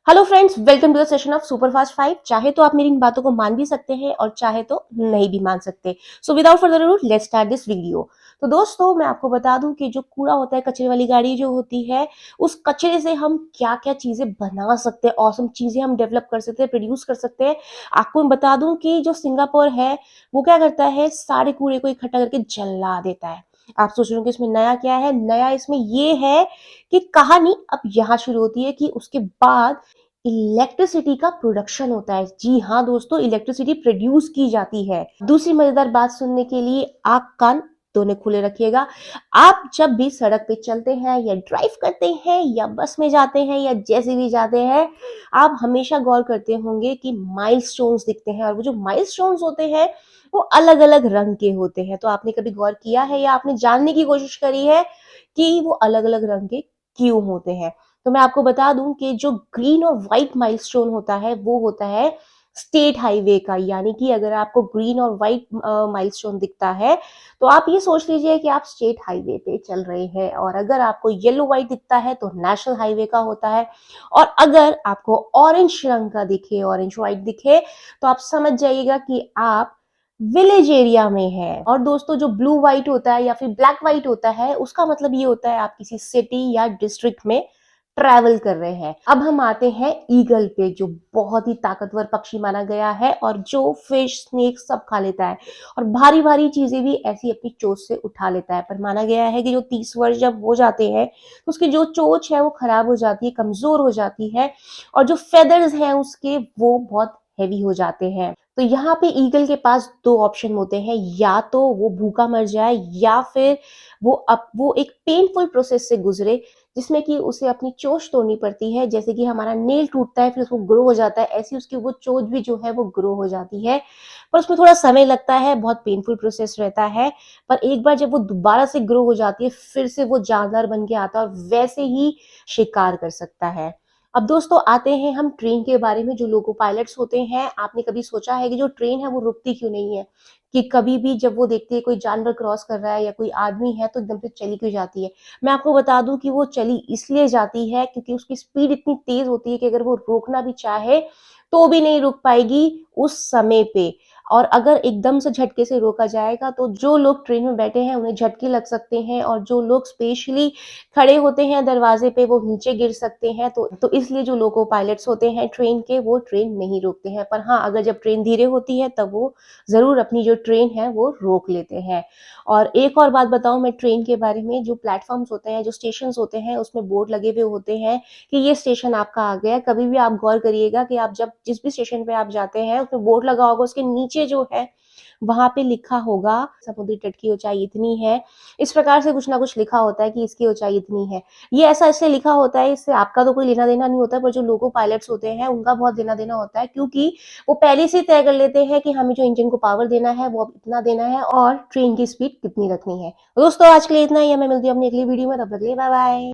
Hello friends, welcome to the session of superfast 5। चाहे तो आप मेरी इन बातों को मान भी सकते हैं और चाहे तो नहीं भी मान सकते। So without further ado let's start this video. तो दोस्तों, मैं आपको बता दूं कि जो कूड़ा होता है, कचरे वाली गाड़ी जो होती है, उस कचरे से हम क्या क्या चीजें बना सकते हैं, ऑसम चीजें हम डेवलप कर सकते हैं, प्रोड्यूस कर सकते हैं। आपको मैं बता दूं कि जो सिंगापुर है वो क्या करता है, सारे कूड़े को इकट्ठा करके जला देता है। आप सोच रहे हो कि इसमें नया क्या है? नया इसमें ये है कि कहानी अब यहाँ शुरू होती है कि उसके बाद इलेक्ट्रिसिटी का प्रोडक्शन होता है। जी हाँ दोस्तों, इलेक्ट्रिसिटी प्रोड्यूस की जाती है। दूसरी मजेदार बात सुनने के लिए आंख कान दोनों खुले रखिएगा। आप जब भी सड़क पे चलते हैं या ड्राइव करते हैं या बस में जाते हैं या जैसे भी जाते हैं, आप हमेशा गौर करते होंगे कि माइलस्टोन्स दिखते हैं, और वो जो माइलस्टोन्स होते हैं वो अलग अलग रंग के होते हैं। तो आपने कभी गौर किया है या आपने जानने की कोशिश करी है कि वो अलग अलग रंग के क्यों होते हैं? तो मैं आपको बता दूं कि जो ग्रीन और व्हाइट माइलस्टोन होता है वो होता है स्टेट हाईवे का। यानी कि अगर आपको ग्रीन और व्हाइट माइलस्टोन दिखता है तो आप ये सोच लीजिए कि आप स्टेट हाईवे पे चल रहे हैं, और अगर आपको येलो व्हाइट दिखता है तो नेशनल हाईवे का होता है, और अगर आपको ऑरेंज रंग का दिखे, ऑरेंज व्हाइट दिखे, तो आप समझ जाइएगा कि आप विलेज एरिया में है। और दोस्तों, जो ब्लू व्हाइट होता है या फिर ब्लैक व्हाइट होता है, उसका मतलब ये होता है आप किसी सिटी या डिस्ट्रिक्ट में ट्रैवल कर रहे हैं। अब हम आते हैं ईगल पे, जो बहुत ही ताकतवर पक्षी माना गया है और जो फिश स्नेक सब खा लेता है, और भारी भारी चीजें भी ऐसी अपनी चोंच से उठा लेता है। पर माना गया है कि जो 30 वर्ष जब हो जाते हैं तो उसकी जो चोंच है वो खराब हो जाती है, कमजोर हो जाती है, और जो फेदर्स हैं उसके वो बहुत हैवी हो जाते हैं। तो यहाँ पे ईगल के पास दो ऑप्शन होते हैं, या तो वो भूखा मर जाए या फिर वो एक पेनफुल प्रोसेस से गुजरे, जिसमें कि उसे अपनी चोंच तोड़नी पड़ती है। जैसे कि हमारा नेल टूटता है फिर उसको ग्रो हो जाता है, ऐसी उसकी वो चोंच भी जो है वो ग्रो हो जाती है। पर उसमें थोड़ा समय लगता है, बहुत पेनफुल प्रोसेस रहता है। पर एक बार जब वो दोबारा से ग्रो हो जाती है, फिर से वो जानदार बन के आता है और वैसे ही शिकार कर सकता है। अब दोस्तों, आते हैं हम ट्रेन के बारे में। जो लोको पायलट्स होते हैं, आपने कभी सोचा है कि जो ट्रेन है वो रुकती क्यों नहीं है? कि कभी भी जब वो देखती है कोई जानवर क्रॉस कर रहा है या कोई आदमी है तो एकदम से चली क्यों जाती है? मैं आपको बता दूं कि वो चली इसलिए जाती है क्योंकि उसकी स्पीड इतनी तेज होती है कि अगर वो रोकना भी चाहे तो भी नहीं रुक पाएगी उस समय पे। और अगर एकदम से झटके से रोका जाएगा तो जो लोग ट्रेन में बैठे हैं उन्हें झटके लग सकते हैं, और जो लोग स्पेशली खड़े होते हैं दरवाजे पे वो नीचे गिर सकते हैं। तो इसलिए जो लोको पायलट्स होते हैं ट्रेन के, वो ट्रेन नहीं रोकते हैं। पर हाँ, अगर जब ट्रेन धीरे होती है तब वो जरूर अपनी जो ट्रेन है वो रोक लेते हैं। और एक और बात बताऊं मैं ट्रेन के बारे में, जो प्लेटफॉर्म्स होते हैं, जो स्टेशन होते हैं, उसमें बोर्ड लगे हुए होते हैं कि ये स्टेशन आपका आ गया है। कभी भी आप गौर करिएगा कि आप जब जिस भी स्टेशन पे आप जाते हैं उसमें बोर्ड लगा होगा, उसके नीचे जो है वहां पे लिखा होगा समुद्री तट की ऊंचाई इतनी है। इस प्रकार से कुछ ना कुछ लिखा होता है कि इसकी ऊंचाई इतनी है। ये ऐसा इसलिए लिखा होता है, इससे आपका तो कोई लेना देना नहीं होता, पर जो लोको पायलट्स होते हैं उनका बहुत लेना देना होता है, क्योंकि वो पहले से तय कर लेते हैं कि हमें जो इंजन को पावर देना है वो अब इतना देना है और ट्रेन की स्पीड कितनी रखनी है। दोस्तों, आज के लिए इतना ही। हमें मिलती है अपनी अगली वीडियो में, तब तक के लिए बाय बाय।